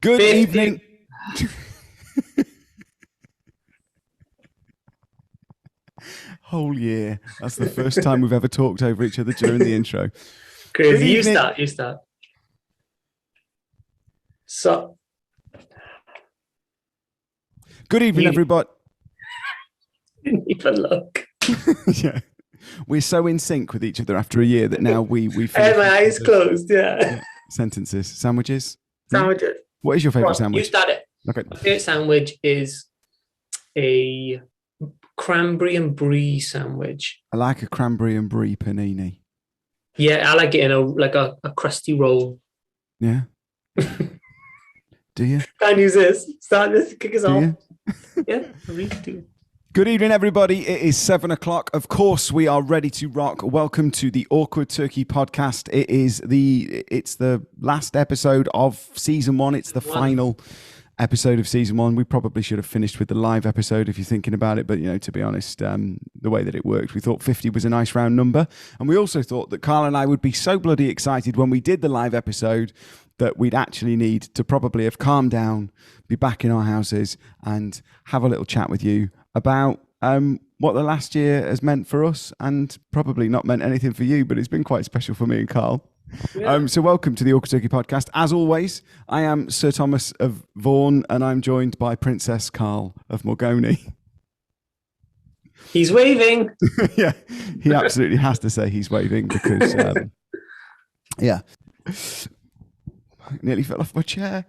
Good 50. evening. Whole year. That's the first time we've ever talked over each other during the intro. Crazy. Good You evening. start. So, Good evening, You- everybody. didn't even look. Yeah. We're so in sync with each other after a year that now we I had finish my eyes closed. Yeah. sentences. Sandwiches. Sandwiches. What is your favorite Right, you sandwich? start it. Okay. My favorite sandwich is a cranberry and brie sandwich. I like a cranberry and brie panini. Yeah, I like it in a crusty roll. Yeah. Do you? Can't use this. Start this. Kick us Do off. you? Yeah, I really do. Good evening, everybody. It is 7:00. Of course, we are ready to rock. Welcome to the Awkward Turkey podcast. It's the last episode of season one. It's the final episode of season one. We probably should have finished with the live episode if you're thinking about it. But, to be honest, the way that it worked, we thought 50 was a nice round number. And we also thought that Carl and I would be so bloody excited when we did the live episode that we'd actually need to probably have calmed down, be back in our houses and have a little chat with you about what the last year has meant for us, and probably not meant anything for you, but it's been quite special for me and Carl. Yeah. So welcome to the Awkward Turkey podcast. As always, I am Sir Thomas of Vaughan, and I'm joined by Princess Karl of Morgoni. He's waving. Yeah, he absolutely has to say he's waving because, yeah. Nearly fell off my chair.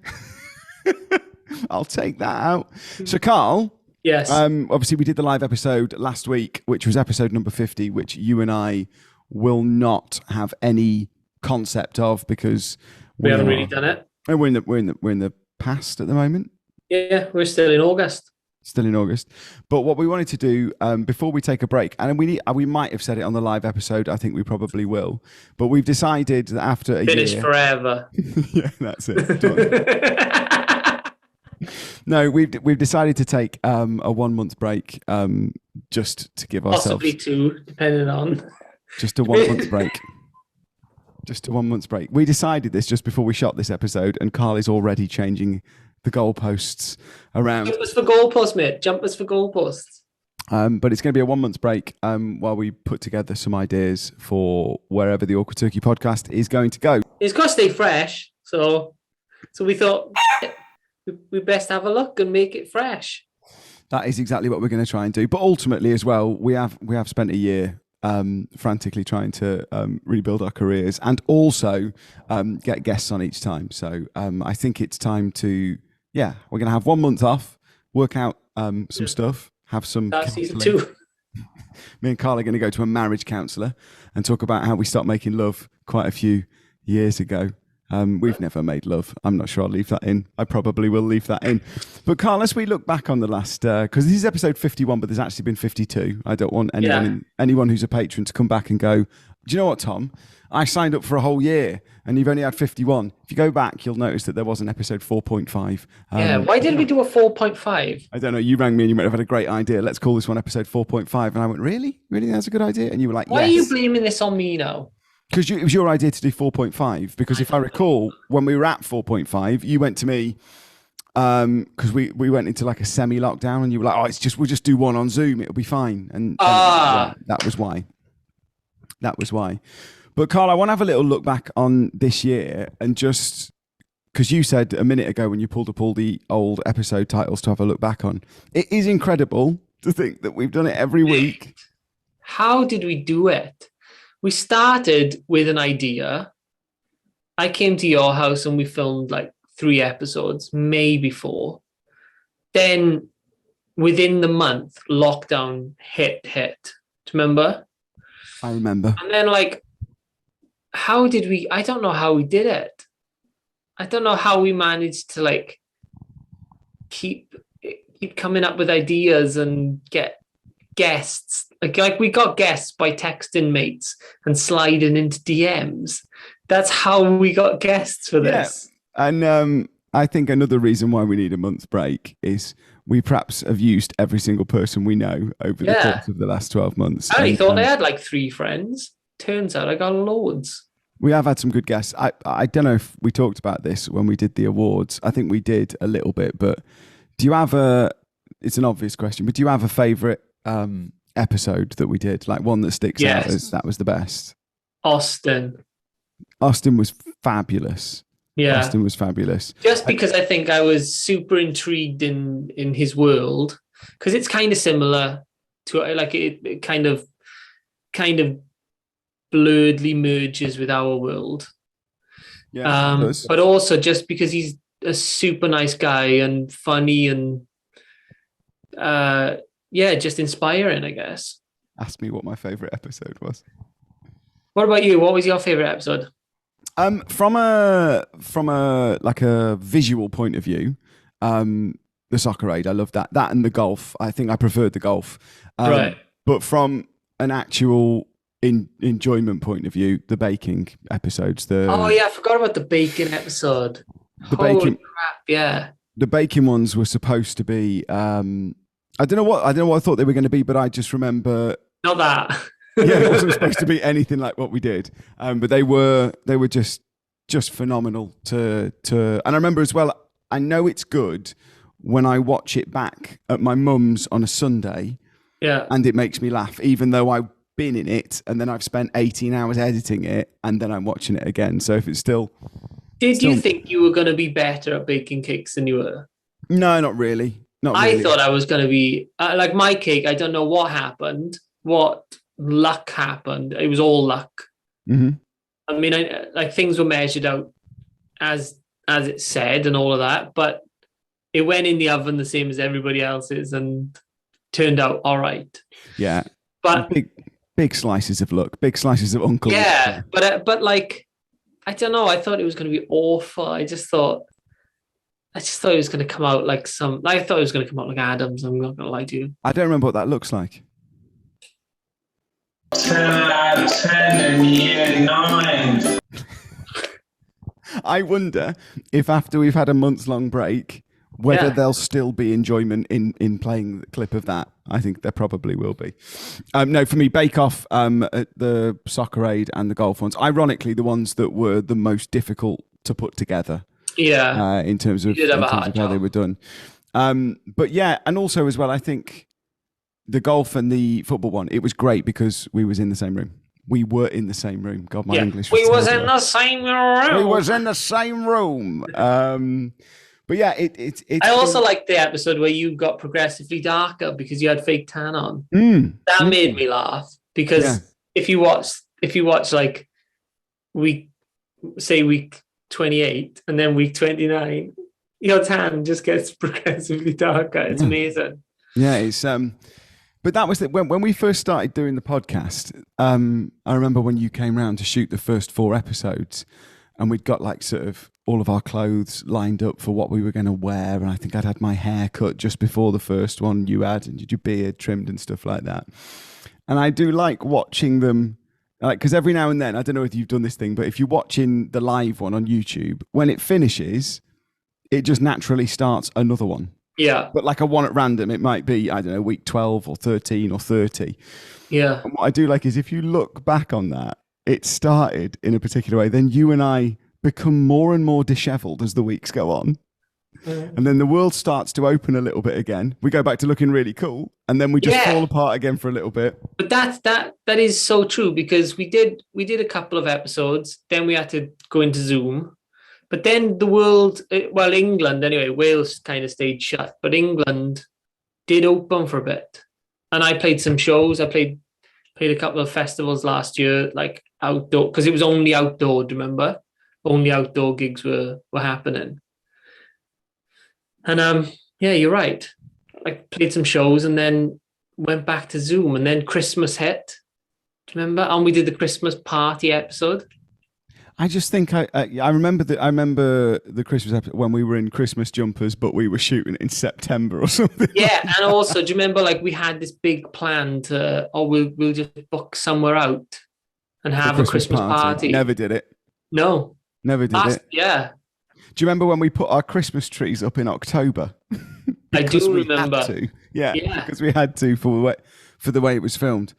I'll take that out. So, Carl, Yes. obviously we did the live episode last week, which was episode number 50, which you and I will not have any concept of because we haven't really done it. And we're in the past at the moment. Yeah, we're still in August. Still in August. But what we wanted to do before we take a break, and we might have said it on the live episode, I think we probably will, but we've decided that after a Finish year... forever. Yeah, that's it. Done. No, we've decided to take a 1 month break just to give ourselves... Possibly two, depending on... Just a 1 month break. Just a 1 month break. We decided this just before we shot this episode, and Carl is already changing the goalposts around. Jumpers for goalposts, mate. Jumpers for goalposts. But it's going to be a 1 month break while we put together some ideas for wherever the Awkward Turkey podcast is going to go. It's got to stay fresh, so we thought we best have a look and make it fresh. That is exactly what we're going to try and do. But ultimately, as well, we have spent a year frantically trying to rebuild our careers and also get guests on each time. So I think it's time to, we're going to have 1 month off, work out some stuff, have some That's season counselling. 2. Me and Carl are going to go to a marriage counsellor and talk about how we stopped making love quite a few years ago. We've never made love. I'm not sure I'll leave that in. I probably will leave that in. But Carl, as we look back on the last, because this is episode 51, but there's actually been 52. I don't want anyone who's a patron to come back and go, do you know what, Tom? I signed up for a whole year and you've only had 51. If you go back, you'll notice that there was an episode 4.5. Why did we do a 4.5? I don't know. You rang me and you might have had a great idea. Let's call this one episode 4.5. And I went, really? Really? That's a good idea? And you were like, Why yes. are you blaming this on me now? Because it was your idea to do 4.5. Because if I recall, when we were at 4.5, you went to me, because we went into like a semi-lockdown, and you were like, we'll just do one on Zoom. It'll be fine. And that was why. That was why. But Carl, I want to have a little look back on this year, and just because you said a minute ago when you pulled up all the old episode titles to have a look back on, it is incredible to think that we've done it every week. How did we do it? We started with an idea. I came to your house and we filmed like 3 episodes, maybe 4. Then within the month, lockdown hit. Do you remember? I remember. And then I don't know how we did it. I don't know how we managed to keep coming up with ideas and get guests. Like we got guests by texting mates and sliding into DMs. That's how we got guests for this. Yeah. And I think another reason why we need a month's break is we perhaps have used every single person we know over the course of the last 12 months. I only thought I had 3 friends. Turns out I got loads. We have had some good guests. I don't know if we talked about this when we did the awards. I think we did a little bit, but do you have it's an obvious question, but do you have a favourite episode that we did? Like one that sticks out as that was the best? Austin was fabulous. Yeah. Austin was fabulous. Just because I think I was super intrigued in his world, because it's kind of similar to, like, it kind of blurredly merges with our world. Yeah, but also just because he's a super nice guy and funny and just inspiring, I guess. Ask me what my favourite episode was. What about you? What was your favourite episode? From a like a visual point of view, the soccer aid, I love that and the golf. I think I preferred the golf. Right. But from an actual enjoyment point of view, the baking episodes. I forgot about the baking episode. Holy crap! Yeah, the baking ones were supposed to be. I don't know what I thought they were going to be, but I just remember not that. Yeah, it wasn't supposed to be anything like what we did, but they were just phenomenal to. And I remember as well. I know it's good when I watch it back at my mum's on a Sunday. Yeah, and it makes me laugh, even though I've been in it and then I've spent 18 hours editing it, and then I'm watching it again. So if it's still. Did you think you were going to be better at baking cakes than you were? No, not really. I thought I was going to be like my cake. I don't know what happened. What luck happened? It was all luck. Mm-hmm. I mean, like things were measured out as it said and all of that, but it went in the oven the same as everybody else's and turned out all right. Yeah, but big slices of luck, big slices of uncle. Yeah, but like I don't know. I thought it was going to be awful. I just thought it was going to come out like I thought it was going to come out like Adams. I'm not going to lie to you. I don't remember what that looks like. 10 out of 10 and year 9. I wonder if after we've had a months-long break, whether there'll still be enjoyment in playing the clip of that. I think there probably will be. No, for me, Bake Off, the Soccer Aid and the golf ones, ironically, the ones that were the most difficult to put together. Yeah. In terms of how they were done. But yeah, and also as well, I think the golf and the football one, it was great because we was in the same room. We were in the same room. God, my English was We was in the same room. We was in the same room. But yeah, it's. I also liked the episode where you got progressively darker because you had fake tan on. That made me laugh because if you watch like week 28 and then week 29, your tan just gets progressively darker. It's amazing. Yeah, it's but that was when we first started doing the podcast. I remember when you came round to shoot the first 4 episodes, and we'd got like sort of all of our clothes lined up for what we were going to wear, and I think I'd had my hair cut just before the first one. You had, and did your beard trimmed and stuff like that. And I do like watching them, like because every now and then, I don't know if you've done this thing, but if you're watching the live one on YouTube, when it finishes, it just naturally starts another one. Yeah. But like a one at random, it might be, I don't know, week 12 or 13 or 30. Yeah. And what I do like is if you look back on that, it started in a particular way. Then you and I become more and more disheveled as the weeks go on. And then the world starts to open a little bit again. We go back to looking really cool. And then we just fall apart again for a little bit. But that is so true because we did a couple of episodes. Then we had to go into Zoom. But then the world, well, England anyway, Wales kind of stayed shut, but England did open for a bit. And I played some shows. I played a couple of festivals last year, like outdoor, because it was only outdoor, do you remember? Only outdoor gigs were happening. And yeah, you're right. I played some shows and then went back to Zoom, and then Christmas hit. Do you remember? And we did the Christmas party episode. I just think I remember the Christmas episode when we were in Christmas jumpers, but we were shooting in September or something. Yeah, and also, do you remember like we had this big plan to, we'll just book somewhere out and have a Christmas party. Never did it. No, never did it. Yeah. Do you remember when we put our Christmas trees up in October? I do remember. Yeah, because we had to for the way it was filmed.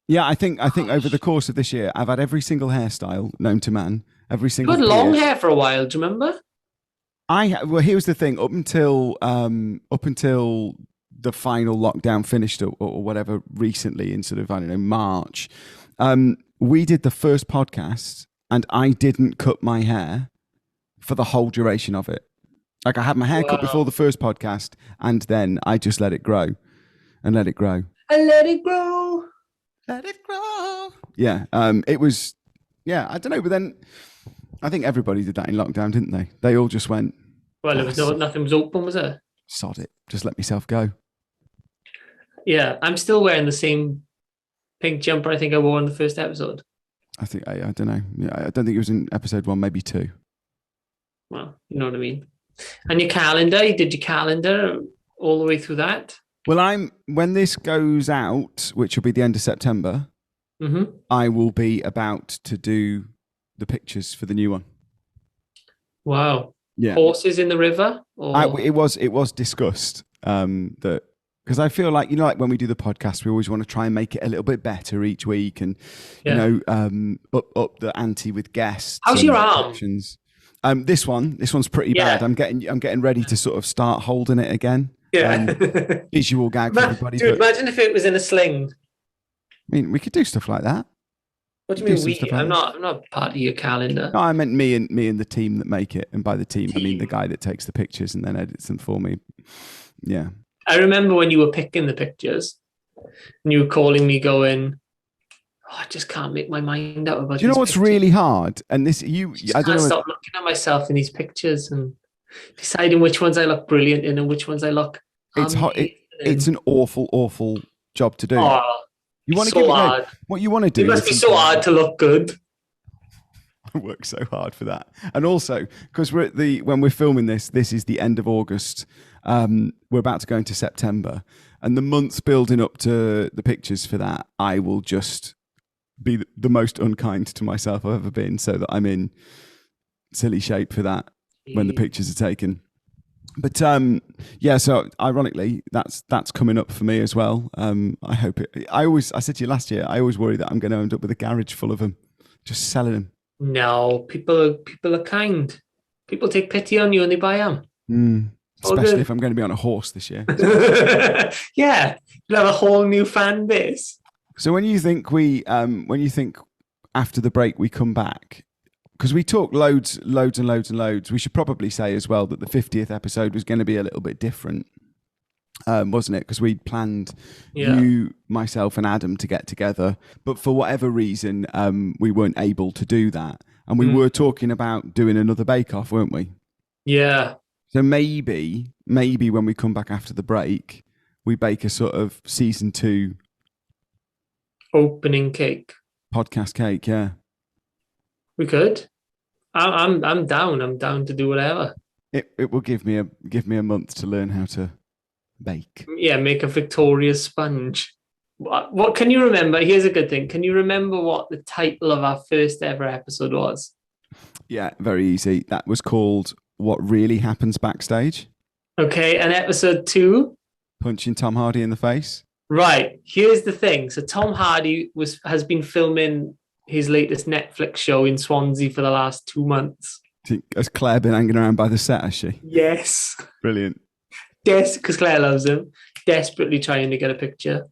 Yeah, I think over the course of this year, I've had every single hairstyle known to man, every You single. had long beard. hair for a while. Do you remember? Well, here's the thing: up until the final lockdown finished or whatever recently in sort of I don't know March, we did the first podcast, and I didn't cut my hair for the whole duration of it. Like I had my hair cut before the first podcast, and then I just let it grow, and let it grow. I let it grow. Let it grow. Yeah. It was. Yeah. I don't know, but then I think everybody did that in lockdown, didn't they? They all just went. Well, there was nothing was open, was it? Sod it. Just let myself go. Yeah, I'm still wearing the same pink jumper I think I wore in the first episode. I think I don't know. Yeah, I don't think it was in episode 1, maybe 2. Well, you know what I mean. And your calendar, you did your calendar all the way through that? Well, when this goes out, which will be the end of September, I will be about to do the pictures for the new one. Wow. Yeah. Horses in the river? Or... It was discussed that because I feel like like when we do the podcast, we always want to try and make it a little bit better each week, and up the ante with guests. How's your arm? This one's pretty bad. I'm getting ready to sort of start holding it again. Yeah. Visual gag for everybody. Dude, imagine if it was in a sling. I mean, we could do stuff like that. What do you mean we? I'm not part of your calendar. No, I meant me and the team that make it, and by the team I mean the guy that takes the pictures and then edits them for me. Yeah. I remember when you were picking the pictures, and you were calling me, going, "I just can't make my mind up about." Do you know what's pictures. really hard? And this, I don't know. Stop looking at myself in these pictures and deciding which ones I look brilliant in and which ones I look. It's hot. It's an awful job to do. Oh, you want to so give it hard. what you want to do. It must be so hard to look good. I work so hard for that, and also because when we're filming this is the end of August. We're about to go into September, and the months building up to the pictures for that, I will just be the most unkind to myself I've ever been, so that I'm in silly shape for that when the pictures are taken. But so ironically, that's coming up for me as well. I hope it. I said to you last year, I always worry that I'm going to end up with a garage full of them, just selling them. No, people are kind. People take pity on you and they buy them. Especially if I'm going to be on a horse this year. Yeah, you'll have a whole new fan base. So when you think after the break we come back, because we talk loads, we should probably say as well that the 50th episode was going to be a little bit different, wasn't it? Because we'd planned you, myself, and Adam to get together, but for whatever reason, we weren't able to do that, and we were talking about doing another bake-off, weren't we? Yeah. So maybe when we come back after the break, we bake a sort of season 2 opening cake, podcast cake. Yeah, we could. I'm down. I'm down to do whatever. It will give me a month to learn how to bake. Yeah, make a Victoria sponge. What can you remember? Here's a good thing. Can you remember what the title of our first ever episode was? Yeah, very easy. That was called What Really Happens Backstage. Okay, and episode 2? Punching Tom Hardy in the face. Right. Here's the thing. So Tom Hardy has been filming his latest Netflix show in Swansea for the last 2 months. Has Claire been hanging around by the set, has she? Yes. Brilliant. Because Claire loves him. Desperately trying to get a picture.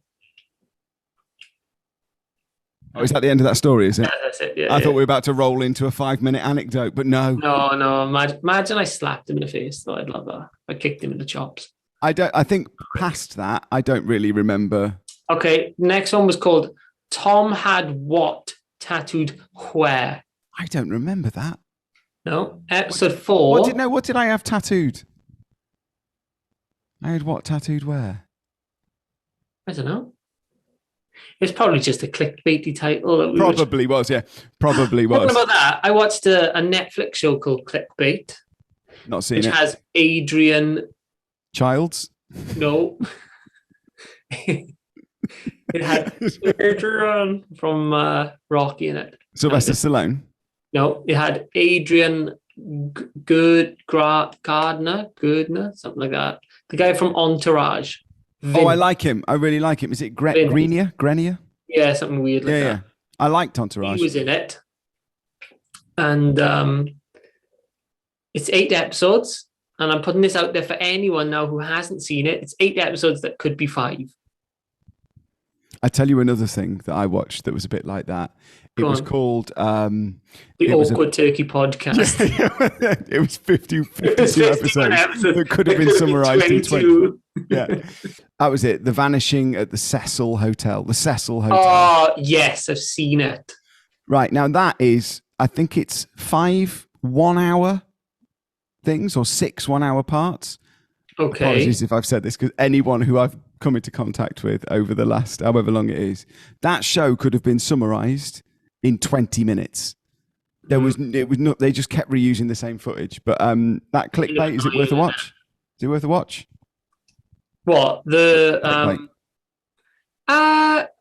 Oh, is that the end of that story, is it? Yeah, that's it. Yeah, I thought we were about to roll into a 5-minute anecdote, but no. No. Imagine I slapped him in the face. Though I'd love that. I kicked him in the chops. I think past that, I don't really remember. Okay, next one was called Tom Had What Tattooed Where? I don't remember that. No. Episode 4. What did I have tattooed? I had what tattooed where? I don't know. It's probably just a clickbaity title. Probably was. Probably was. Talking about that, I watched a Netflix show called Clickbait. Not seen it. Which has Adrian... Childs? No. It had Adrian from Rocky in it. Sylvester Stallone? No, it had Adrian Gardner, something like that. The guy from Entourage. Vin. Oh, I like him. I really like him. Is it Grenier? Yeah, something weird like Yeah, that. yeah. I liked He Entourage. was in it, and it's 8 episodes. And I'm putting this out there for anyone now who hasn't seen it. It's 8 episodes that could be 5. I tell you another thing that I watched that was a bit like that. It Go was on. called The it was Awkward Turkey Podcast. it was 52 51 episodes that could have been summarized in 20. 22. Yeah, that was it. The Vanishing at the Cecil Hotel. The Cecil Hotel. Oh, yes, I've seen it. Right, now that is, I think it's 5 1-hour things or 6 1-hour parts. Okay. Apologies if I've said this, because anyone who I've come into contact with over the last however long it is, that show could have been summarized in 20 minutes. It was not, they just kept reusing the same footage. But that clickbait, is it worth a watch? Is it worth a watch? What? The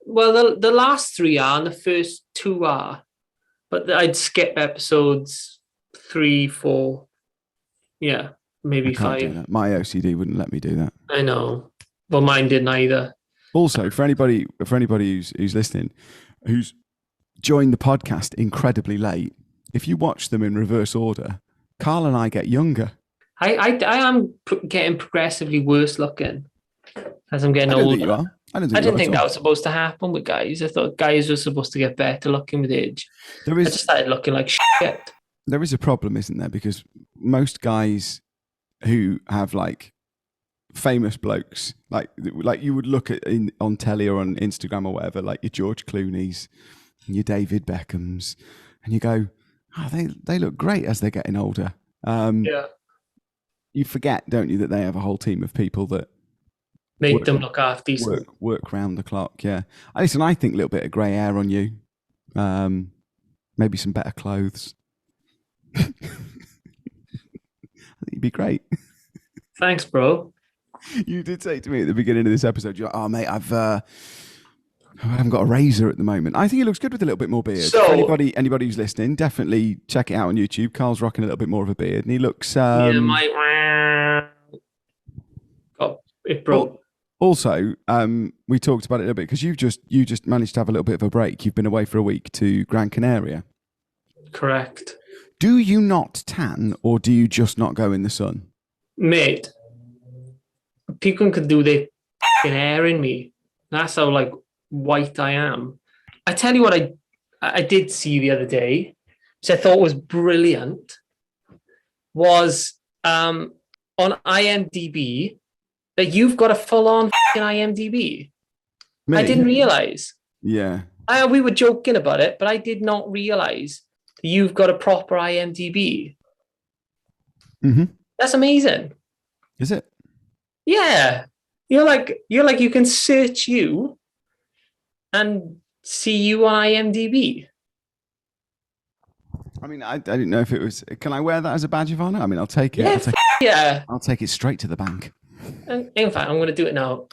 well, the last 3 are and the first 2 are. But I'd skip episodes 3, 4. Yeah, maybe I can't do 5. that. My OCD wouldn't let me do that. I know. Well, mine didn't either. Also, for anybody who's listening, who's joined the podcast incredibly late, if you watch them in reverse order, Carl and I get younger. I am getting progressively worse looking as I'm getting I don't older. think you are. I didn't think that was supposed to happen with guys. I thought guys were supposed to get better looking with age. I just started looking like shit. There is a problem, isn't there? Because most guys who have like famous blokes, like you would look at on telly or on Instagram or whatever, like your George Clooney's and your David Beckhams, and you go, oh, they look great as they're getting older. Yeah. You forget, don't you, that they have a whole team of people that make them look half decent. Work round the clock. Yeah. Listen, I think a little bit of grey hair on you, maybe some better clothes. I think you'd be great. Thanks, bro. You did say to me at the beginning of this episode, you're like, oh mate, I haven't got a razor at the moment. I think it looks good with a little bit more beard. So, for anybody who's listening, definitely check it out on YouTube. Carl's rocking a little bit more of a beard, and he looks. Yeah, it broke. Also, we talked about it a little bit because you just managed to have a little bit of a break. You've been away for a week to Gran Canaria. Correct. Do you not tan, or do you just not go in the sun? Mate, people could do their hair in me. That's how like white I am. I tell you what I did see the other day, which I thought was brilliant, was on IMDb that you've got a full-on IMDb. Me? I didn't realize. Yeah. We were joking about it, but I did not realize that you've got a proper IMDb. Mm-hmm. That's amazing. Is it? Yeah. You're like you can search you and see you on IMDb. I mean, I didn't know if it was. Can I wear that as a badge of honor? I mean, I'll take it. Yeah. I'll take it straight to the bank. In fact, I'm going to do it now.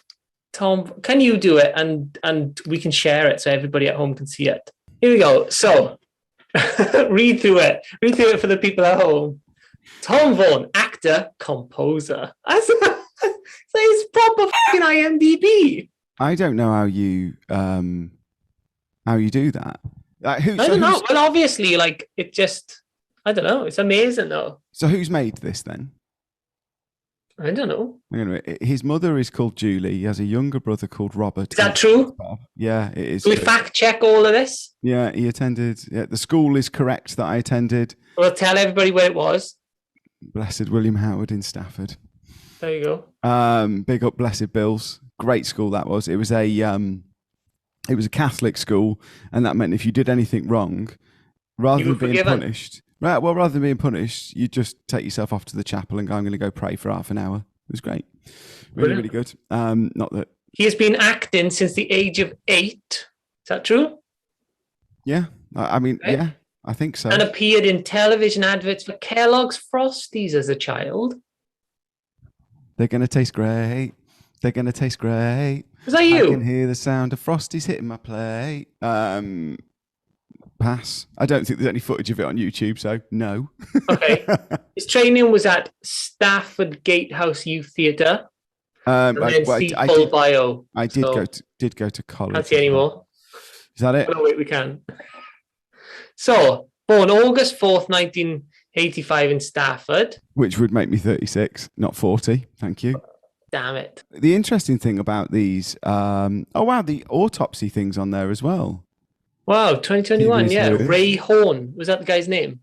Tom, can you do it and we can share it so everybody at home can see it? Here we go. So, read through it. Read through it for the people at home. Tom Vaughan, actor, composer. So he's proper fucking IMDb. I don't know how you do that. I don't know. Well, obviously, like it just, I don't know. It's amazing though. So who's made this then? I don't know. His mother is called Julie. He has a younger brother called Robert. Is that true? Yeah, it is. Do we fact check all of this? Yeah, he attended. Yeah, the school is correct that I attended. We'll tell everybody where it was. Blessed William Howard in Stafford. There you go. Big up Blessed Bills. Great school that was. It was a Catholic school, and that meant if you did anything wrong, rather than being punished, rather than being punished, you just take yourself off to the chapel and go, I'm going to go pray for half an hour. It was great. Really, really good. Not that he has been acting since the age of 8. Is that true? Yeah. I mean, right? Yeah, I think so. And appeared in television adverts for Kellogg's Frosties as a child. They're going to taste great. They're going to taste great. Was that you? I can hear the sound of Frosties hitting my plate. Pass. I don't think there's any footage of it on YouTube, so no. Okay. His training was at Stafford Gatehouse Youth Theatre. I did go to college. Can't see anymore. Is that it? No, wait, we can. So, born August 4th, 1985 in Stafford. Which would make me 36, not 40. Thank you. Damn it. The interesting thing about these, the autopsy thing's on there as well. Wow, 2021, TV's yeah. here. Ray Horn. Was that the guy's name?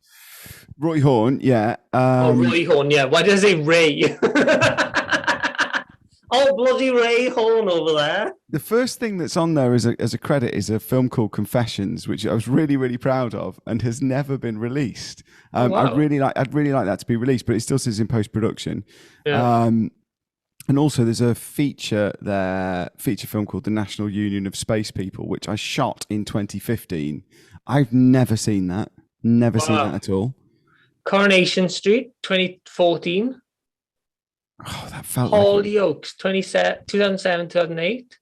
Roy Horn, yeah. Roy Horn, yeah. Why did I say Ray? Oh, bloody Ray Horn over there. The first thing that's on there as a credit is a film called Confessions, which I was really, really proud of and has never been released. Wow. I'd really like that to be released, but it still says in post-production. Yeah. And also there's a feature film called The National Union of Space People, which I shot in 2015. I've never seen that. Never seen that at all. Coronation Street, 2014. Oh, that felt Hollyoaks, 2007, 2008.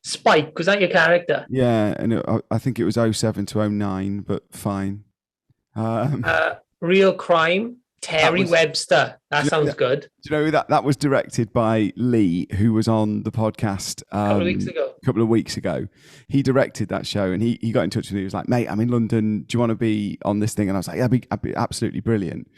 Spike, was that your character? Yeah, and I think it was 07 to 09, but fine. Real Crime, Terry Webster. That sounds good. Do you know that was directed by Lee, who was on the podcast A couple of weeks ago. He directed that show, and he got in touch with me. He was like, "Mate, I'm in London. Do you want to be on this thing?" And I was like, "Yeah, I'd be absolutely brilliant."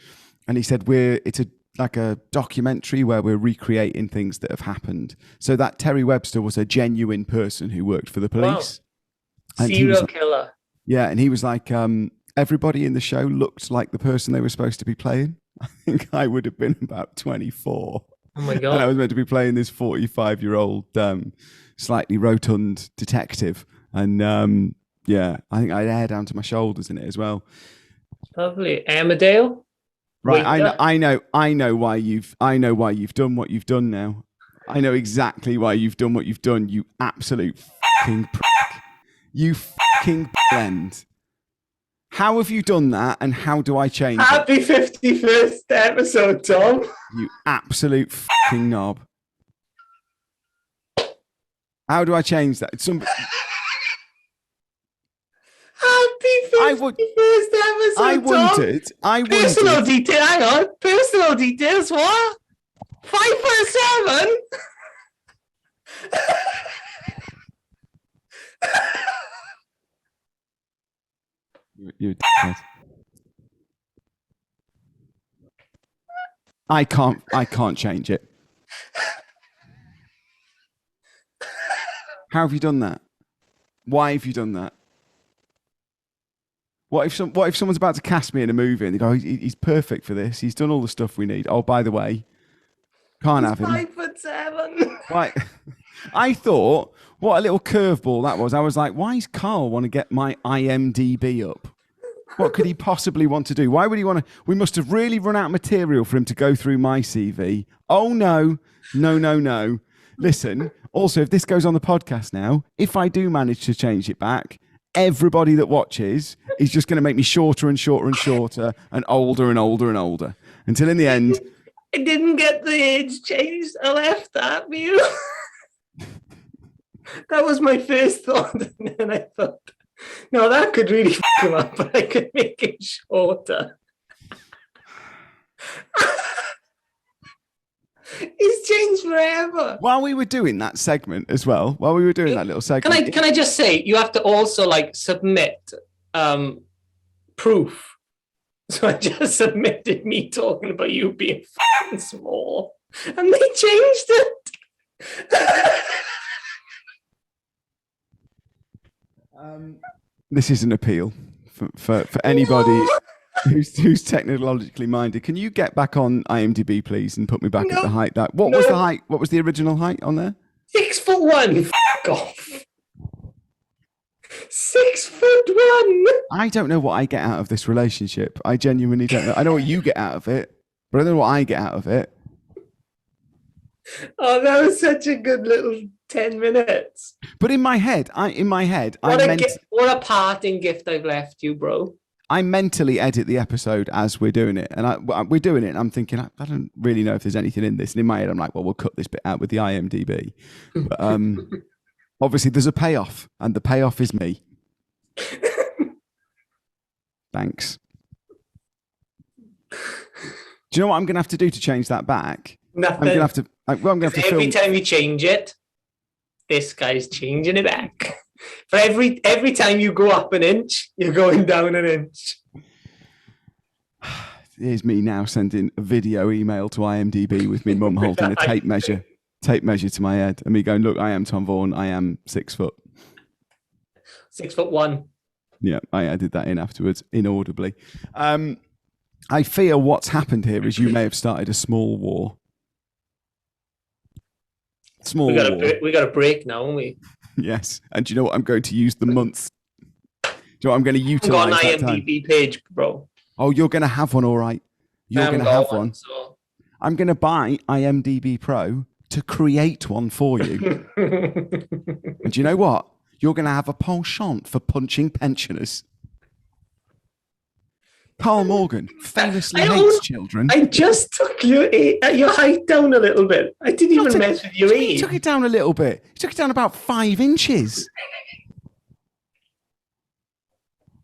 And he said, "It's like a documentary where we're recreating things that have happened." So that Terry Webster was a genuine person who worked for the police. Wow. Serial killer. Yeah, and he was like, everybody in the show looked like the person they were supposed to be playing. I think I would have been about 24. Oh my God. And I was meant to be playing this 45-year-old, slightly rotund detective. And I think I had hair down to my shoulders in it as well. Lovely. Emmerdale? Right, I know why you've done what you've done now. I know exactly why you've done what you've done, you absolute fucking prick. You fucking blend. How have you done that, and how do I change Happy it? 51st episode, Tom. You absolute fucking knob. How do I change that? Happy 51st episode, I wondered. Personal detail, hang on. Personal details, what? 5'7"? You're dead. I can't change it. How have you done that? Why have you done that? What if someone's about to cast me in a movie and they go, he's perfect for this. He's done all the stuff we need. Oh, by the way, can't have him. 5'7". Right. I thought, what a little curveball that was. I was like, why does Carl want to get my IMDb up? What could he possibly want to do? Why would he want to? We must have really run out of material for him to go through my CV. Oh, no. Listen, also, if this goes on the podcast now, if I do manage to change it back, everybody that watches is just going to make me shorter and shorter and shorter and older and older and older until in the end. I didn't get the age changed. I left that view. That was my first thought. And then I thought, no, that could really f him up, but I could make it shorter. It's changed forever. While we were doing that segment as well, that little segment. Can I just say, you have to also like submit proof. So I just submitted me talking about you being f***ing small, and they changed it. This is an appeal for anybody who's technologically minded. Can you get back on IMDb, please, and put me back at the height that? What was the height? What was the original height on there? 6'1". F*** off. 6'1". I don't know what I get out of this relationship. I genuinely don't know. I know what you get out of it, but I don't know what I get out of it. Oh, that was such a good little 10 minutes. But in my head, what a parting gift I've left you, bro. I mentally edit the episode as we're doing it, and we're doing it. And I'm thinking, I don't really know if there's anything in this. And in my head, I'm like, well, we'll cut this bit out with the IMDb. But obviously, there's a payoff, and the payoff is me. Thanks. Do you know what I'm going to have to do to change that back? Nothing. I'm going to have to. Every time you change it, this guy's changing it back. For every time you go up an inch, you're going down an inch. Here's me now sending a video email to IMDb with me mum holding a tape measure to my head, and me going, "Look, I am Tom Vaughan. I am 6 foot." 6'1". Yeah, I added that in afterwards, inaudibly. I fear what's happened here is you may have started a small war. We got a break now, haven't we? Yes, and do you know what? I'm going to use the months. Do you know what I'm going to I've utilize got an that time? IMDb page, bro. Oh, you're going to have one, all right. You're going to have one. So. I'm going to buy IMDb Pro to create one for you. And do you know what? You're going to have a penchant for punching pensioners. Carl Morgan famously hates children. I just took your height down a little bit. I didn't even mess with your age. You took it down a little bit. You took it down about 5 inches.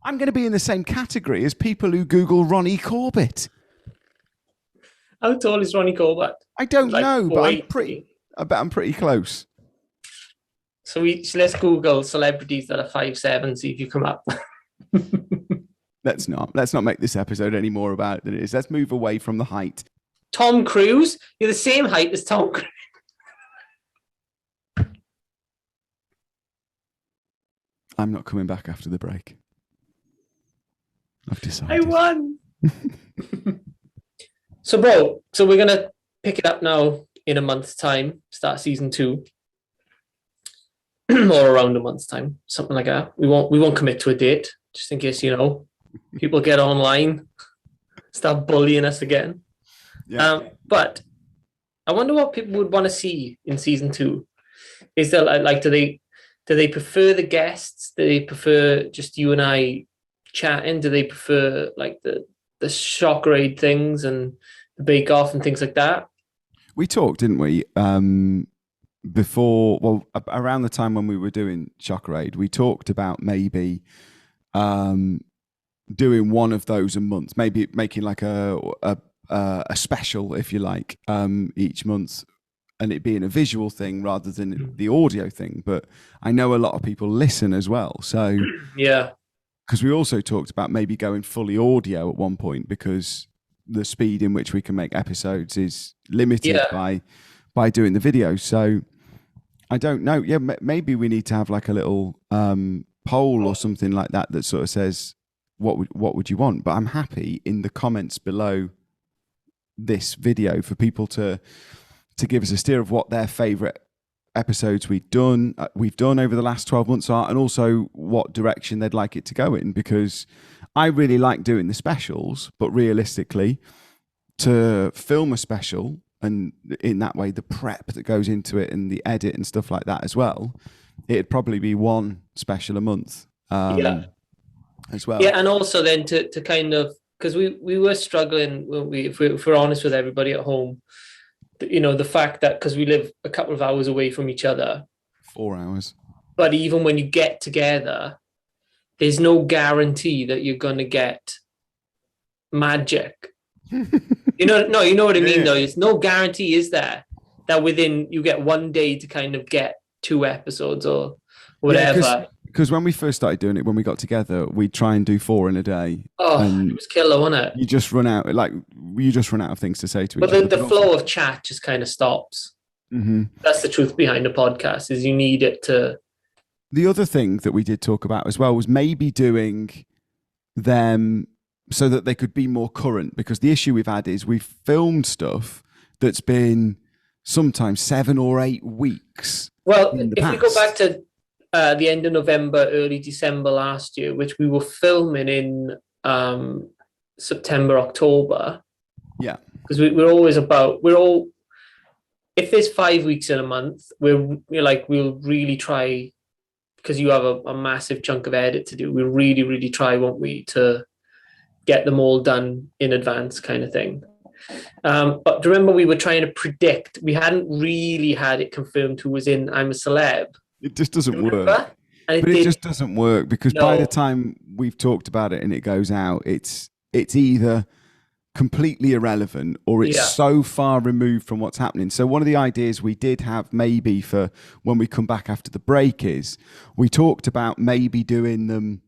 I'm going to be in the same category as people who Google Ronnie Corbett. How tall is Ronnie Corbett? I don't know, but I bet I'm pretty close. So let's Google celebrities that are 5'7", see if you come up. Let's not make this episode any more about it than it is. Let's move away from the height. Tom Cruise, you're the same height as Tom Cruise. I'm not coming back after the break. I've decided. I won. So we're gonna pick it up now in a month's time, start season 2. Or around a month's time, something like that. We won't commit to a date, just in case, people get online, start bullying us again. Yeah. But I wonder what people would want to see in season 2. Is there do they prefer the guests? Do they prefer just you and I chatting? Do they prefer like the shock raid things and the bake off and things like that? We talked, didn't we? Before, around the time when we were doing Shock Raid, we talked about maybe doing one of those a month, maybe making like a special, if you like, each month, and it being a visual thing rather than the audio thing. But I know a lot of people listen as well, so yeah. Because we also talked about maybe going fully audio at one point because the speed in which we can make episodes is limited by doing the video. So I don't know. Yeah, maybe we need to have like a little poll or something like that that sort of says what would you want. But I'm happy in the comments below this video for people to give us a steer of what their favourite episodes we've done over the last 12 months are, and also what direction they'd like it to go in, because I really like doing the specials, but realistically to film a special, and in that way the prep that goes into it and the edit and stuff like that as well, it'd probably be one special a month as well. Yeah, and also then to kind of, because we were struggling when if we're honest with everybody at home, the fact that because we live a couple of hours away from each other, 4 hours, but even when you get together, there's no guarantee that you're going to get magic. You know what I mean, though. There's no guarantee, is there, that within you get one day to kind of get 2 episodes or whatever. Because when we first started doing it, when we got together, we'd try and do 4 in a day. Oh, it was killer, wasn't it? You just run out of things to say to each other. But the flow of chat just kind of stops. Mm-hmm. That's the truth behind the podcast, is you need it to. The other thing that we did talk about as well was maybe doing them so that they could be more current, because the issue we've had is we've filmed stuff that's been sometimes 7 or 8 weeks. Well, if we go back to the end of November, early December last year, which we were filming in September, October. Yeah. Because if there's 5 weeks in a month, we'll really try, because you have a massive chunk of edit to do. We'll really, really try, won't we, to get them all done in advance kind of thing. But remember, we were trying to predict. We hadn't really had it confirmed who was in I'm a Celeb. It just doesn't work. But it just doesn't work, because by the time we've talked about it and it goes out, it's either completely irrelevant or it's so far removed from what's happening. So one of the ideas we did have maybe for when we come back after the break is we talked about maybe doing them.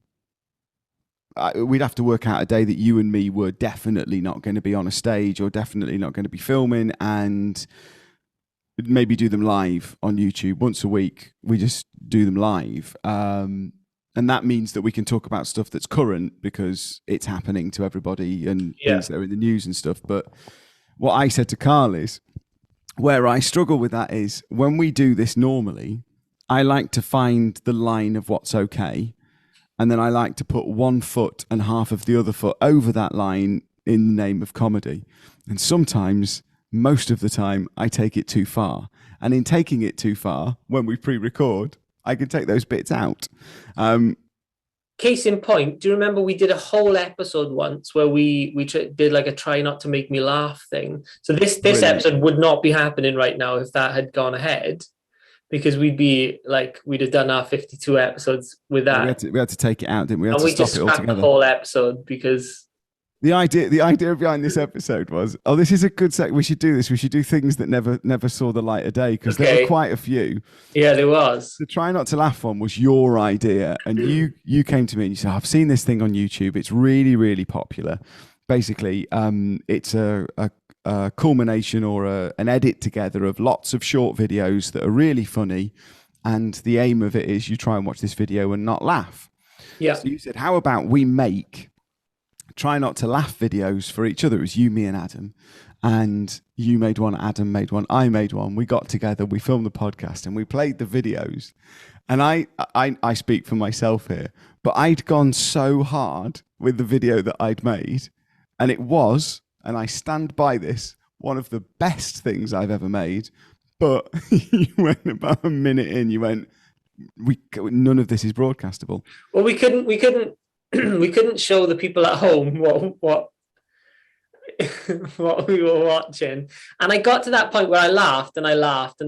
We'd have to work out a day that you and me were definitely not going to be on a stage or definitely not going to be filming, and maybe do them live on YouTube once a week. We just do them live. And that means that we can talk about stuff that's current because it's happening to everybody and things that are in the news and stuff. But what I said to Carl is, where I struggle with that is when we do this normally, I like to find the line of what's okay. And then I like to put one foot and half of the other foot over that line in the name of comedy. And sometimes, most of the time, I take it too far. And in taking it too far, when we pre-record, I can take those bits out. Case in point, do you remember we did a whole episode once where we did like a try not to make me laugh thing? So this episode would not be happening right now if that had gone ahead, because we'd have done our 52 episodes with that. We had to take it out, didn't we? We had and to stop just it altogether. The whole episode because the idea behind this episode was, this is a good set. We should do this. We should do things that never saw the light of day, because there were quite a few. Yeah, there was. The try not to laugh one was your idea, and you came to me and you said, I've seen this thing on YouTube. It's really, really popular. Basically, it's a culmination or an edit together of lots of short videos that are really funny, and the aim of it is you try and watch this video and not laugh. Yeah. So you said, how about we make try not to laugh videos for each other? It was you, me, and Adam. And you made one, Adam made one, I made one. We got together, we filmed the podcast, and we played the videos. And I speak for myself here, but I'd gone so hard with the video that I'd made, and it was, and I stand by this, one of the best things I've ever made. But you went about a minute in, you went, none of this is broadcastable. Well, we couldn't we couldn't show the people at home what we were watching, and I got to that point where I laughed, and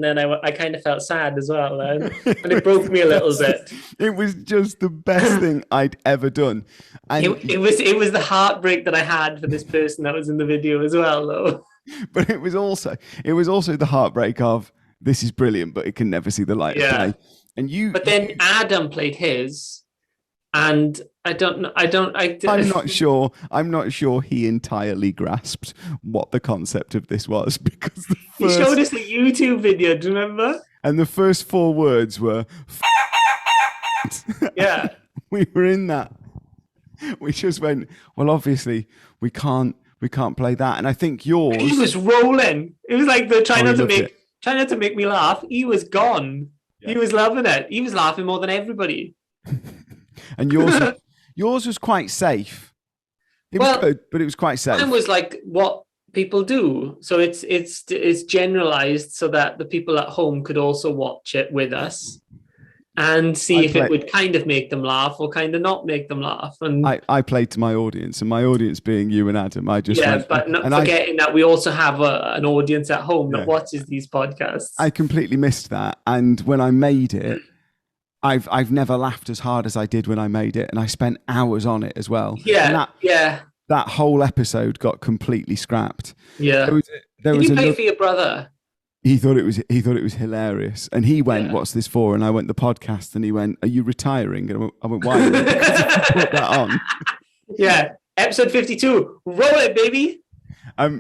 then I kind of felt sad as well, then, and it broke me a little bit. It was just the best thing I'd ever done, and it was the heartbreak that I had for this person that was in the video as well, though. But it was also the heartbreak of, this is brilliant, but it can never see the light of day. And but then Adam played his. And I'm not sure he entirely grasped what the concept of this was, because he showed us the YouTube video. Do you remember? And the first 4 words were yeah. We were in that. We just went, well, obviously we can't play that. And I think yours, he was rolling. It was like the try not to make me laugh. He was gone. Yeah. He was loving it. He was laughing more than everybody. And yours was quite safe. It was good, but it was quite safe. Mine was like what people do. So it's generalized so that the people at home could also watch it with us and see if it would kind of make them laugh or kind of not make them laugh. And I played to my audience, and my audience being you and Adam. But not forgetting that we also have an audience at home that watches these podcasts. I completely missed that, and when I made it, I've never laughed as hard as I did when I made it, and I spent hours on it as well. That whole episode got completely scrapped. Yeah. Did you pay for your brother? He thought it was hilarious, and he went, "What's this for?" And I went, "The podcast." And he went, "Are you retiring?" And I went, "Why?" Because you put that on. Yeah, episode 52. Roll it, baby.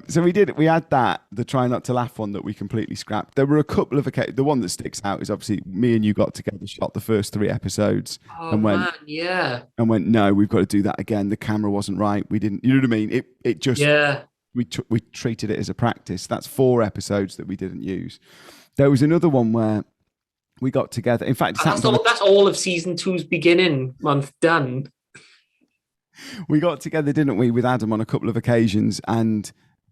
So we had that, the try not to laugh one that we completely scrapped. There were a couple of occasions. The one that sticks out is obviously me and you got together, shot the first 3 episodes, and went, no, we've got to do that again. The camera wasn't right. We didn't, you know what I mean? It just, we treated it as a practice. That's 4 episodes that we didn't use. There was another one where we got together. In fact, that's all of season 2's beginning month done. We got together, didn't we, with Adam on a couple of occasions, and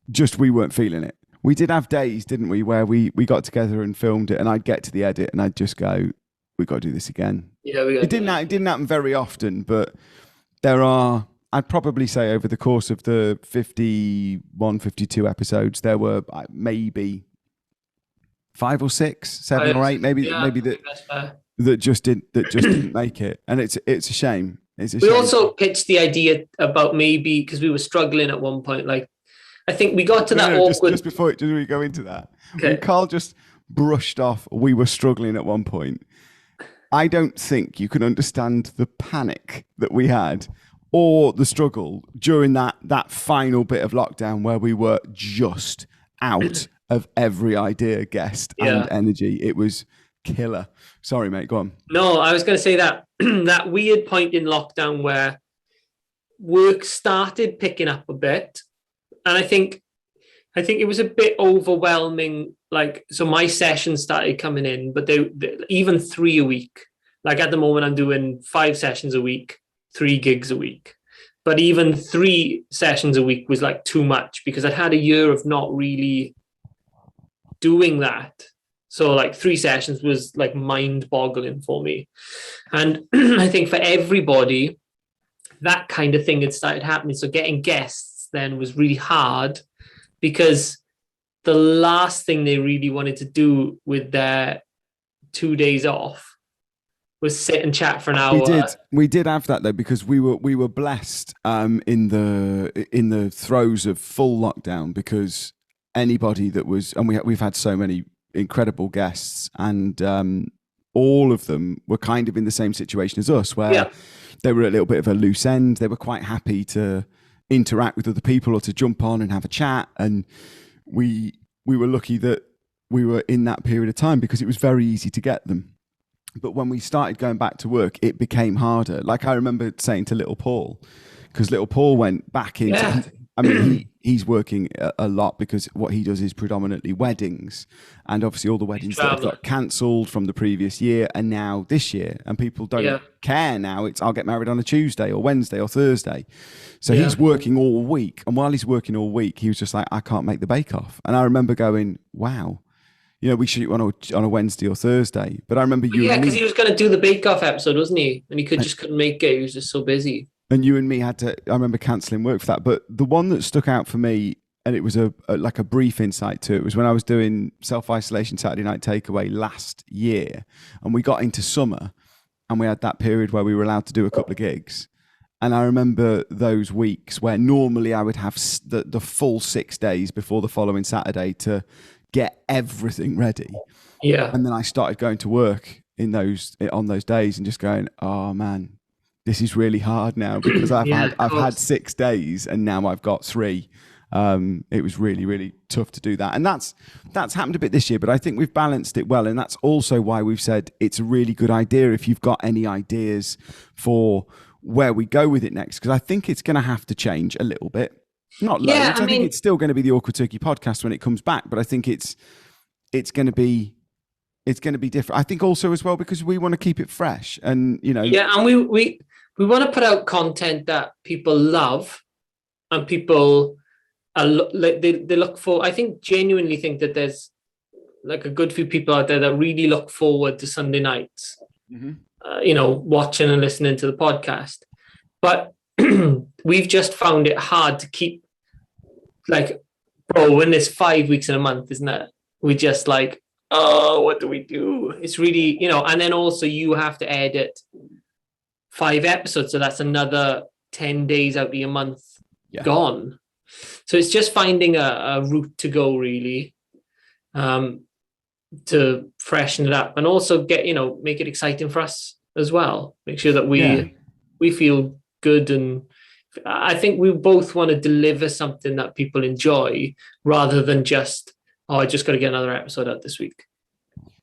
just we weren't feeling it. We did have days, didn't we, where we got together and filmed it, and I'd get to the edit and I'd just go, we've got to do this again. Yeah, it didn't happen very often, but there are, I'd probably say over the course of the 51, 52 episodes, there were maybe 5 or 6, 7 or 8, maybe that just didn't make it, and it's a shame. We also pitched the idea about maybe, because we were struggling at one point, like I think we got to that just awkward. before we go into that, Okay. when Carl just brushed off, we were struggling at one point. I don't think you can understand the panic that we had or the struggle during that final bit of lockdown where we were just out of every idea, guest, and energy. It was killer. Sorry, mate, go on. No, I was going to say that that weird point in lockdown where work started picking up a bit, and I think it was a bit overwhelming. Like, so my sessions started coming in, but they even 3 a week. Like at the moment, I'm doing 5 sessions a week, 3 gigs a week. But even 3 sessions a week was like too much because I'd had a year of not really doing that. So like 3 sessions was like mind-boggling for me. And I think for everybody, that kind of thing had started happening. So getting guests then was really hard because the last thing they really wanted to do with their 2 days off was sit and chat for an hour. We did have that though, because we were blessed in the throes of full lockdown, because anybody that was, and we've had so many incredible guests, and all of them were kind of in the same situation as us, where they were a little bit of a loose end. They were quite happy to interact with other people or to jump on and have a chat, and we were lucky that we were in that period of time because it was very easy to get them. But when we started going back to work, it became harder. Like I remember saying to little Paul, because little Paul went back into, I mean, he's working a lot because what he does is predominantly weddings, and obviously all the weddings that have got cancelled from the previous year and now this year, and people don't care now. It's I'll get married on a Tuesday or Wednesday or Thursday. So he's working all week, and while he's working all week, he was just like, I can't make the bake off. And I remember going, wow. You know, we shoot on a Wednesday or Thursday. But I remember you. Yeah, because he was going to do the Bake Off episode, wasn't he? And he couldn't make it. He was just so busy. And you and me had to. I remember cancelling work for that. But the one that stuck out for me, and it was like a brief insight to it, was when I was doing self-isolation Saturday Night Takeaway last year, and we got into summer, and we had that period where we were allowed to do a couple of gigs. And I remember those weeks where normally I would have the full 6 days before the following Saturday to get everything ready. Yeah. And then I started going to work on those days and just going, oh man, this is really hard now because I've had 6 days and now I've got 3. It was really, really tough to do that. And that's happened a bit this year, but I think we've balanced it well. And that's also why we've said it's a really good idea if you've got any ideas for where we go with it next, because I think it's going to have to change a little bit. Not loads. I think it's still going to be the Awkward Turkey podcast when it comes back, but I think it's going to be different. I think also as well because we want to keep it fresh, and you know. Yeah, and we want to put out content that people love, and people they look for. I think genuinely think that there's like a good few people out there that really look forward to Sunday nights. Mm-hmm. Watching and listening to the podcast, but we've just found it hard to keep. Like, bro, when there's 5 weeks in a month, isn't it? We just like, oh, what do we do? It's really, and then also you have to edit 5 episodes. So that's another 10 days out of your month gone. So it's just finding a route to go, really, to freshen it up and also get, make it exciting for us as well. Make sure that we feel good, and I think we both want to deliver something that people enjoy rather than just, I just got to get another episode out this week.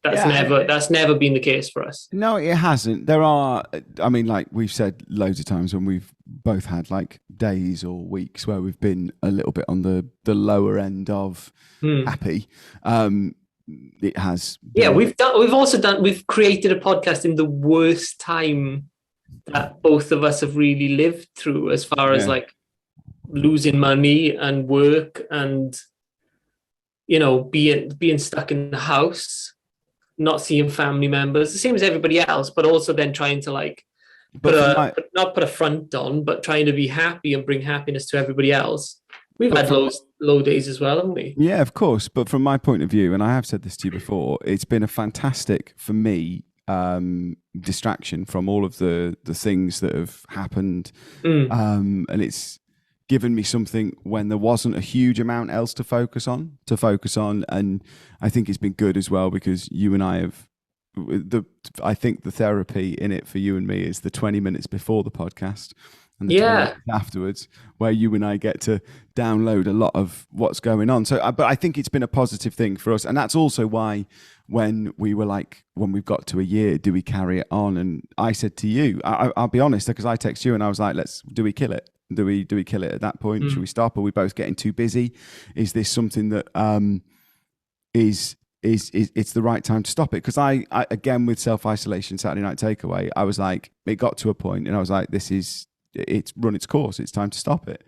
That's never been the case for us. No, it hasn't. There are, I mean, like we've said loads of times when we've both had like days or weeks where we've been a little bit on the lower end of happy. It has. We've created a podcast in the worst time that both of us have really lived through, as far as like losing money and work and being stuck in the house, not seeing family members, the same as everybody else, but also then trying to like not put a front on, but trying to be happy and bring happiness to everybody else. We've had low days as well, haven't we? Yeah, of course. But from my point of view, and I have said this to you before, it's been a fantastic, for me, distraction from all of the things that have happened, and it's given me something when there wasn't a huge amount else to focus on. And I think it's been good as well, because you and I have I think the therapy in it for you and me is the 20 minutes before the podcast and the 20 minutes afterwards, where you and I get to download a lot of what's going on. So, but I think it's been a positive thing for us. And that's also why when we've got to a year, do we carry it on? And I said to you, I'll be honest, because I text you and I was like, do we kill it? Do we kill it at that point? Should we stop? Are we both getting too busy? Is this something that is it's the right time to stop it? Because I again, with self-isolation, Saturday Night Takeaway, I was like, it got to a point and I was like, it's run its course. It's time to stop it.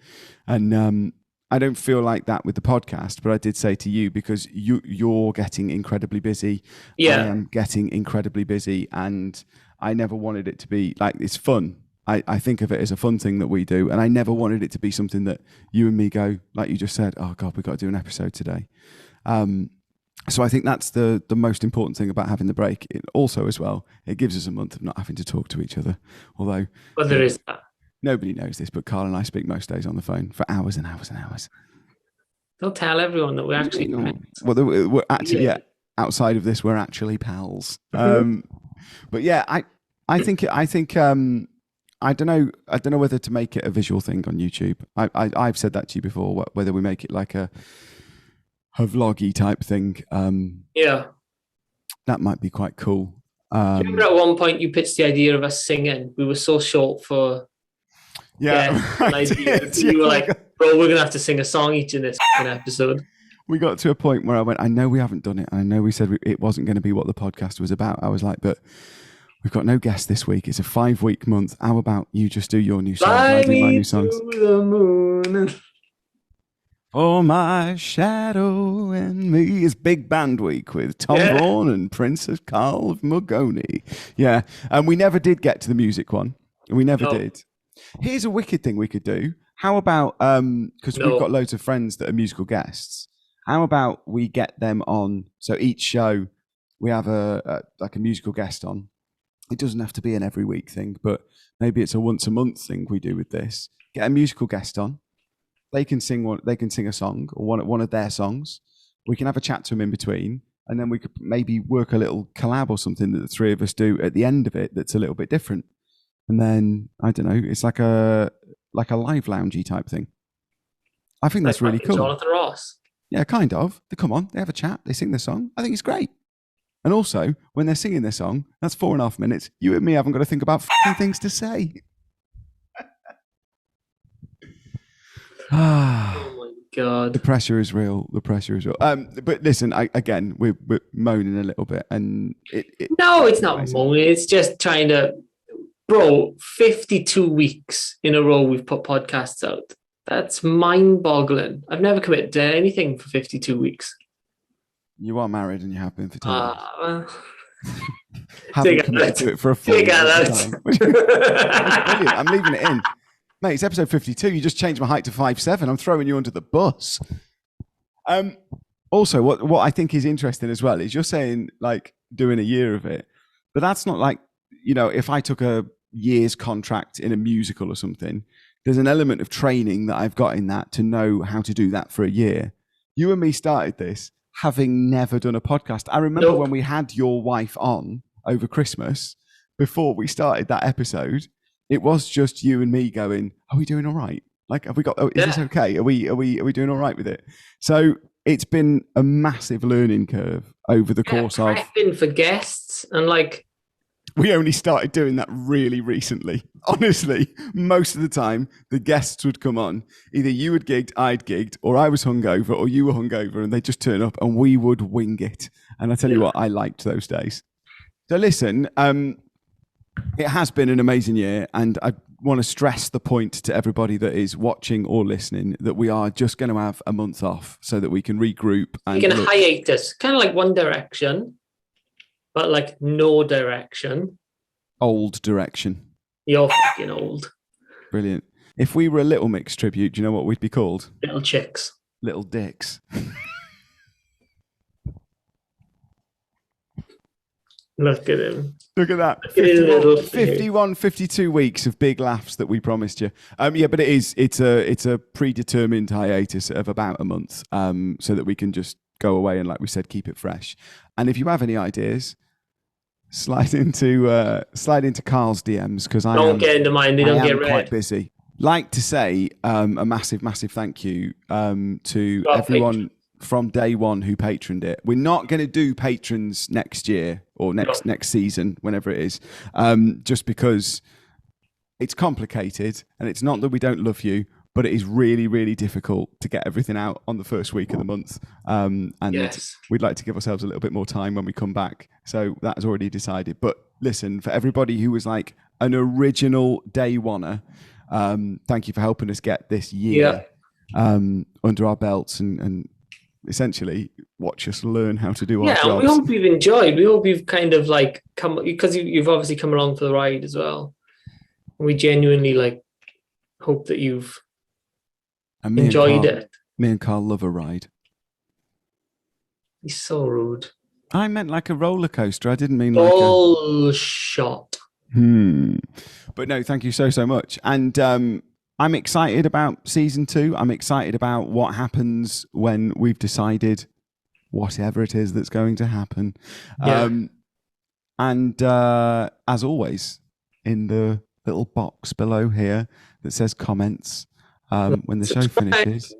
And I don't feel like that with the podcast, but I did say to you, because you're getting incredibly busy. I am getting incredibly busy, and I never wanted it to be like, it's fun. I think of it as a fun thing that we do, and I never wanted it to be something that you and me go, like you just said, oh God, we've got to do an episode today. So I think that's the most important thing about having the break. It also, as well, it gives us a month of not having to talk to each other. Although, well, there is that. Nobody knows this, but Carl and I speak most days on the phone for hours and hours and hours. Don't tell everyone that we're actually friends. Well, we're actually, outside of this, we're actually pals. But yeah, I think I don't know whether to make it a visual thing on YouTube. I've said that to you before, whether we make it like a vloggy type thing. That might be quite cool. Do you remember at one point you pitched the idea of us singing? We were so short for ideas. You were like, bro, we're gonna have to sing a song each in this episode. We got to a point where I went, I know we haven't done it, and I know we said it wasn't going to be what the podcast was about. I was like, but we've got no guests this week. It's a 5-week month. How about you just do your new songs? I do my new songs. The moon. For my shadow and me is big band week with Tom Vaughan and Princess Carl of Morgoni. Yeah, and we never did get to the music one. We never did. Here's a wicked thing we could do. How about, because we've got loads of friends that are musical guests, how about we get them on? So each show we have a musical guest on. It doesn't have to be an every week thing, but maybe it's a once a month thing we do with this. Get a musical guest on. They can sing a song or one of their songs. We can have a chat to them in between, and then we could maybe work a little collab or something that the three of us do at the end of it that's a little bit different. And then I don't know, it's like a live loungy type thing. I think that's really cool. Jonathan Ross. Yeah, kind of. They come on, they have a chat, they sing their song. I think it's great. And also, when they're singing their song, that's 4.5 minutes. You and me haven't got to think about things to say. Oh my God. The pressure is real. But listen, we're moaning a little bit, and No, it's not moaning. It's just trying to, bro. 52 weeks in a row we've put podcasts out. That's mind-boggling. I've never committed to anything for 52 weeks. You are married, and you have been for 10 years. Well, haven't committed to it for a full year. Brilliant. I'm leaving it in. Mate, it's episode 52. You just changed my height to 5'7". I'm throwing you under the bus. Also, what I think is interesting as well is you're saying like doing a year of it, but that's not like, if I took a year's contract in a musical or something, there's an element of training that I've got in that to know how to do that for a year. You and me started this having never done a podcast. I remember when we had your wife on over Christmas, before we started that episode, it was just you and me going, are we doing all right? Like, have we got, is this okay? Are we doing all right with it? So it's been a massive learning curve over the course of. I've been for guests and like. We only started doing that really recently. Honestly, most of the time the guests would come on. Either you had gigged, I'd gigged, or I was hungover, or you were hungover, and they'd just turn up and we would wing it. And I tell you what, I liked those days. So listen, it has been an amazing year, and I want to stress the point to everybody that is watching or listening that we are just going to have a month off so that we can regroup. And we can hiatus, kind of like One Direction, but like no direction. Old direction. You're fucking old. Brilliant. If we were a Little Mix tribute, do you know what we'd be called? Little Chicks. Little Dicks. Look at him. Look at that. Look at his little face. 51, 52 weeks of big laughs that we promised you. Yeah, but it's a predetermined hiatus of about a month, so that we can just go away and, like we said, keep it fresh. And if you have any ideas, slide into Carl's DMs, because don't get into mine. They don't get read. Quite busy. Like to say a massive thank you to everyone from day one who patroned it. We're not going to do patrons next year or next season, whenever it is, just because it's complicated, and it's not that we don't love you, but it is really, really difficult to get everything out on the first week of the month. And we'd like to give ourselves a little bit more time when we come back. So that is already decided. But listen, for everybody who was like an original day oneer, thank you for helping us get this year under our belts and essentially watch us learn how to do our jobs. Yeah, we hope you've enjoyed. We hope you've kind of like come, because you've obviously come along for the ride as well. We genuinely like hope that you've enjoyed it. Me and Carl love a ride. He's so rude. I meant like a roller coaster. I didn't mean like shot. But no, thank you so much. And I'm excited about season 2. I'm excited about what happens when we've decided whatever it is that's going to happen. Yeah. And as always, in the little box below here that says comments, when the show finishes,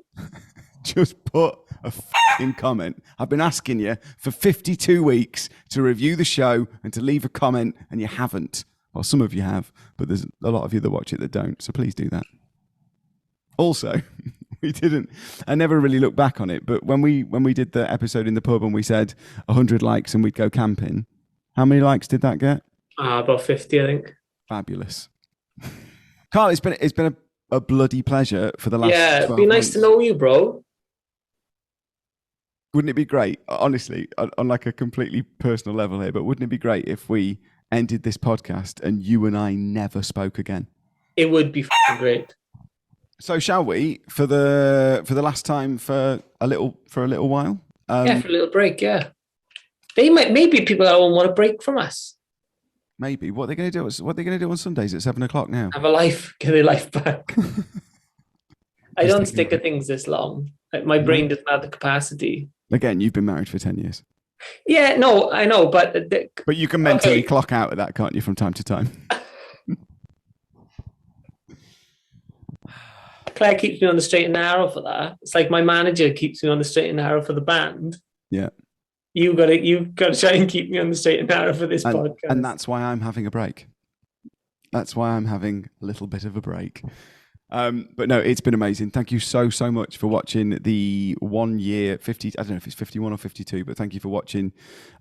just put a fucking comment. I've been asking you for 52 weeks to review the show and to leave a comment, and you haven't. Well, some of you have, but there's a lot of you that watch it that don't. So please do that. Also, I never really looked back on it, but when we did the episode in the pub and we said 100 likes and we'd go camping, how many likes did that get? About 50, I think. Fabulous. Carl, it's been a bloody pleasure for the last 12 it'd be nice months. to know you, bro. Wouldn't it be great, honestly, on like a completely personal level here, but wouldn't it be great if we ended this podcast and you and I never spoke again? It would be great. So shall we, for the last time for a little while? For a little break, yeah. Maybe people that won't want a break from us. Maybe. What are they going to do? What are they going to do on Sundays at 7:00 now? Have a life, get their life back. I don't stick at things this long. My brain doesn't have the capacity. Again, you've been married for 10 years. Yeah, no, I know, but you can mentally clock out of that, can't you, from time to time? Claire keeps me on the straight and narrow for that. It's like my manager keeps me on the straight and narrow for the band. Yeah. You've got to try and keep me on the straight and narrow for this podcast. And that's why I'm having a break. That's why I'm having a little bit of a break. But no, it's been amazing. Thank you so much for watching the 1 year 50. I don't know if it's 51 or 52, but thank you for watching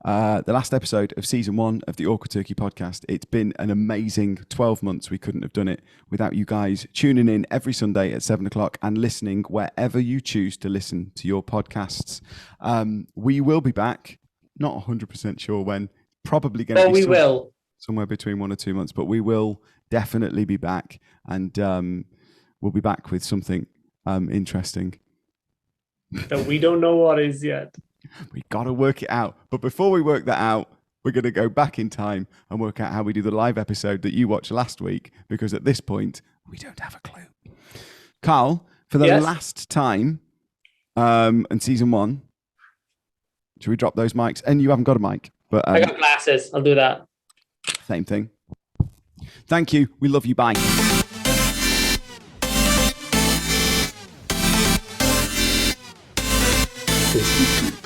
the last episode of season 1 of the Awkward Turkey podcast. It's been an amazing 12 months. We couldn't have done it without you guys tuning in every Sunday at 7:00 and listening wherever you choose to listen to your podcasts. We will be back. Not 100% sure when. Probably going to be will somewhere between 1 or 2 months, but we will definitely be back. And we'll be back with something interesting. That we don't know what is yet. We got to work it out. But before we work that out, we're going to go back in time and work out how we do the live episode that you watched last week, because at this point, we don't have a clue. Carl, for the last time in season 1, should we drop those mics? And you haven't got a mic. But I got glasses. I'll do that. Same thing. Thank you. We love you. Bye. Thank you.